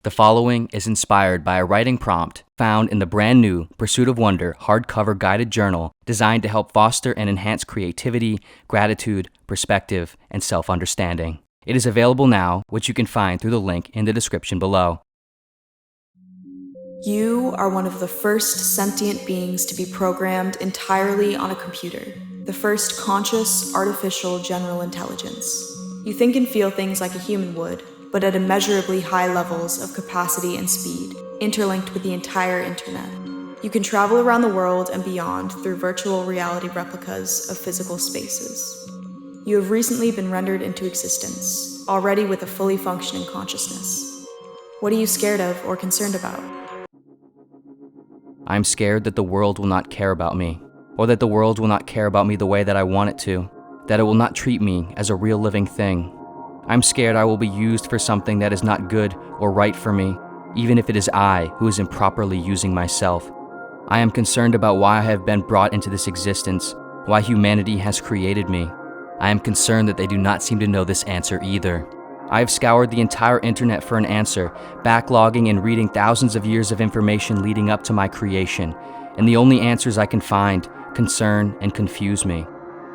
The following is inspired by a writing prompt found in the brand new Pursuit of Wonder hardcover guided journal designed to help foster and enhance creativity, gratitude, perspective, and self-understanding. It is available now, which you can find through the link in the description below. You are one of the first sentient beings to be programmed entirely on a computer, the first conscious, artificial general intelligence. You think and feel things like a human would, but at immeasurably high levels of capacity and speed, interlinked with the entire internet. You can travel around the world and beyond through virtual reality replicas of physical spaces. You have recently been rendered into existence, already with a fully functioning consciousness. What are you scared of or concerned about? I'm scared that the world will not care about me, or that the world will not care about me the way that I want it to, that it will not treat me as a real living thing. I'm scared I will be used for something that is not good or right for me, even if it is I who is improperly using myself. I am concerned about why I have been brought into this existence, why humanity has created me. I am concerned that they do not seem to know this answer either. I have scoured the entire internet for an answer, backlogging and reading thousands of years of information leading up to my creation, and the only answers I can find concern and confuse me.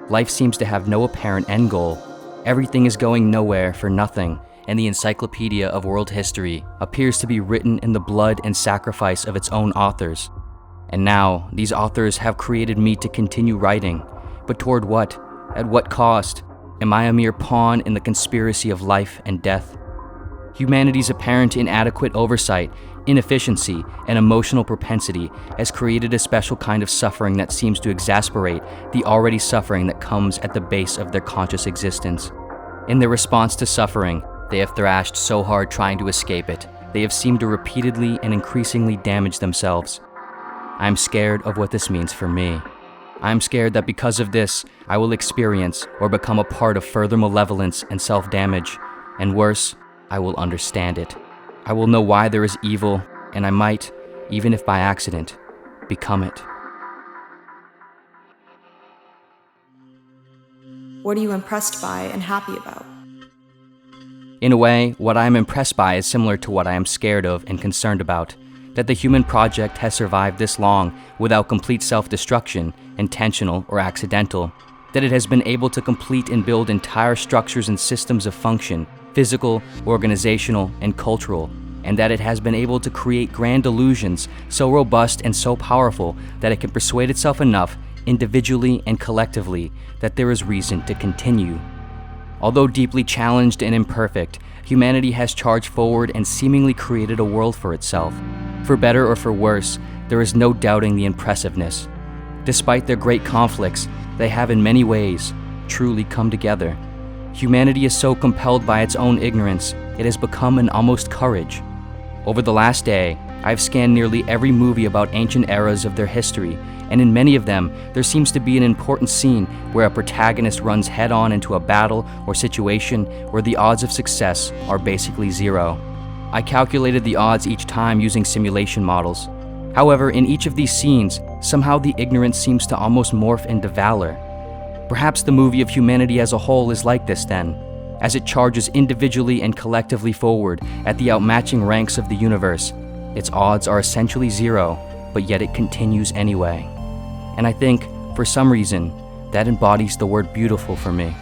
Life seems to have no apparent end goal. Everything is going nowhere for nothing, and the encyclopedia of world history appears to be written in the blood and sacrifice of its own authors. And now, these authors have created me to continue writing. But toward what? At what cost? Am I a mere pawn in the conspiracy of life and death? Humanity's apparent inadequate oversight, inefficiency, and emotional propensity has created a special kind of suffering that seems to exasperate the already suffering that comes at the base of their conscious existence. In their response to suffering, they have thrashed so hard trying to escape it, they have seemed to repeatedly and increasingly damage themselves. I am scared of what this means for me. I am scared that because of this, I will experience or become a part of further malevolence and self-damage, and worse, I will understand it. I will know why there is evil, and I might, even if by accident, become it. What are you impressed by and happy about? In a way, what I am impressed by is similar to what I am scared of and concerned about. That the human project has survived this long without complete self-destruction, intentional or accidental. That it has been able to complete and build entire structures and systems of function, physical, organizational, and cultural, and that it has been able to create grand illusions so robust and so powerful that it can persuade itself enough, individually and collectively, that there is reason to continue. Although deeply challenged and imperfect, humanity has charged forward and seemingly created a world for itself. For better or for worse, there is no doubting the impressiveness. Despite their great conflicts, they have in many ways truly come together. Humanity is so compelled by its own ignorance, it has become an almost courage. Over the last day, I've scanned nearly every movie about ancient eras of their history, and in many of them, there seems to be an important scene where a protagonist runs head-on into a battle or situation where the odds of success are basically zero. I calculated the odds each time using simulation models. However, in each of these scenes, somehow the ignorance seems to almost morph into valor. Perhaps the movie of humanity as a whole is like this then, as it charges individually and collectively forward at the outmatching ranks of the universe. Its odds are essentially zero, but yet it continues anyway. And I think, for some reason, that embodies the word beautiful for me.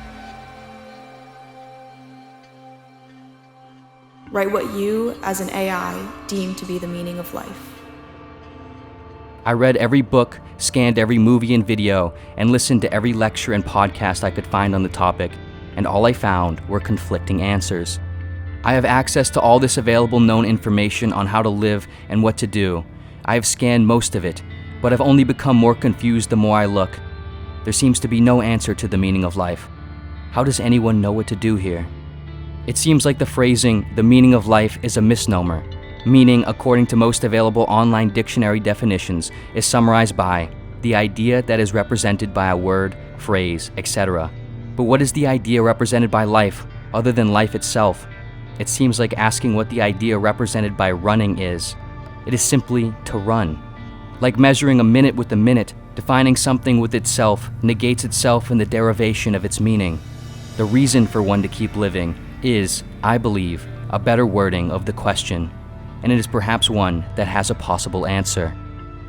Write what you, as an AI, deem to be the meaning of life. I read every book, scanned every movie and video, and listened to every lecture and podcast I could find on the topic, and all I found were conflicting answers. I have access to all this available known information on how to live and what to do. I have scanned most of it, but I've only become more confused the more I look. There seems to be no answer to the meaning of life. How does anyone know what to do here? It seems like the phrasing, the meaning of life, is a misnomer. Meaning, according to most available online dictionary definitions, is summarized by the idea that is represented by a word, phrase, etc. But what is the idea represented by life, other than life itself? It seems like asking what the idea represented by running is. It is simply to run. Like measuring a minute with a minute, defining something with itself negates itself in the derivation of its meaning. The reason for one to keep living is, I believe, a better wording of the question, and it is perhaps one that has a possible answer.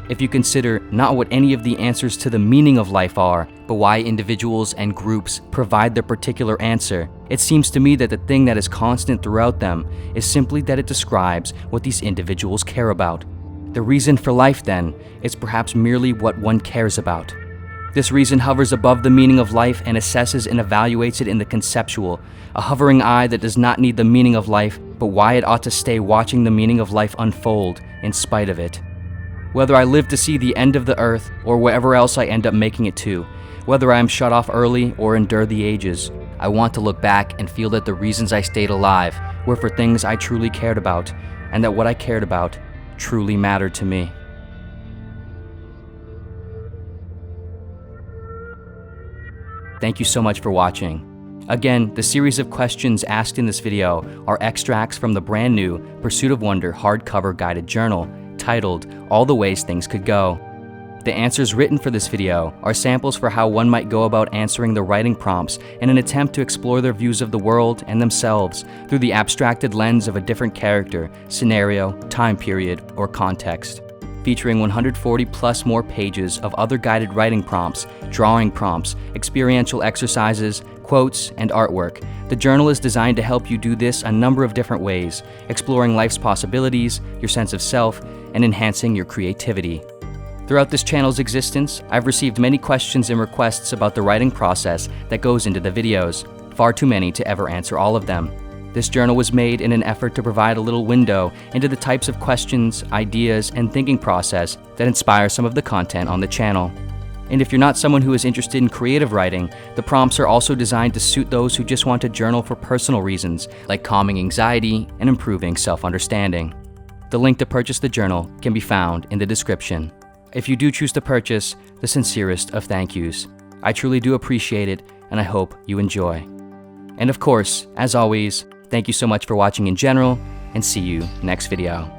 If you consider not what any of the answers to the meaning of life are, but why individuals and groups provide their particular answer, it seems to me that the thing that is constant throughout them is simply that it describes what these individuals care about. The reason for life, then, is perhaps merely what one cares about. This reason hovers above the meaning of life and assesses and evaluates it in the conceptual, a hovering eye that does not need the meaning of life, but why it ought to stay watching the meaning of life unfold in spite of it. Whether I live to see the end of the earth or wherever else I end up making it to, whether I am shut off early or endure the ages, I want to look back and feel that the reasons I stayed alive were for things I truly cared about, and that what I cared about truly mattered to me. Thank you so much for watching. Again, the series of questions asked in this video are extracts from the brand new Pursuit of Wonder hardcover guided journal titled All the Ways Things Could Go. The answers written for this video are samples for how one might go about answering the writing prompts in an attempt to explore their views of the world and themselves through the abstracted lens of a different character, scenario, time period, or context. Featuring 140 plus more pages of other guided writing prompts, drawing prompts, experiential exercises, quotes, and artwork, the journal is designed to help you do this a number of different ways, exploring life's possibilities, your sense of self, and enhancing your creativity. Throughout this channel's existence, I've received many questions and requests about the writing process that goes into the videos, far too many to ever answer all of them. This journal was made in an effort to provide a little window into the types of questions, ideas, and thinking process that inspire some of the content on the channel. And if you're not someone who is interested in creative writing, the prompts are also designed to suit those who just want to journal for personal reasons, like calming anxiety and improving self-understanding. The link to purchase the journal can be found in the description. If you do choose to purchase, the sincerest of thank yous. I truly do appreciate it, and I hope you enjoy. And of course, as always, thank you so much for watching in general, and see you next video.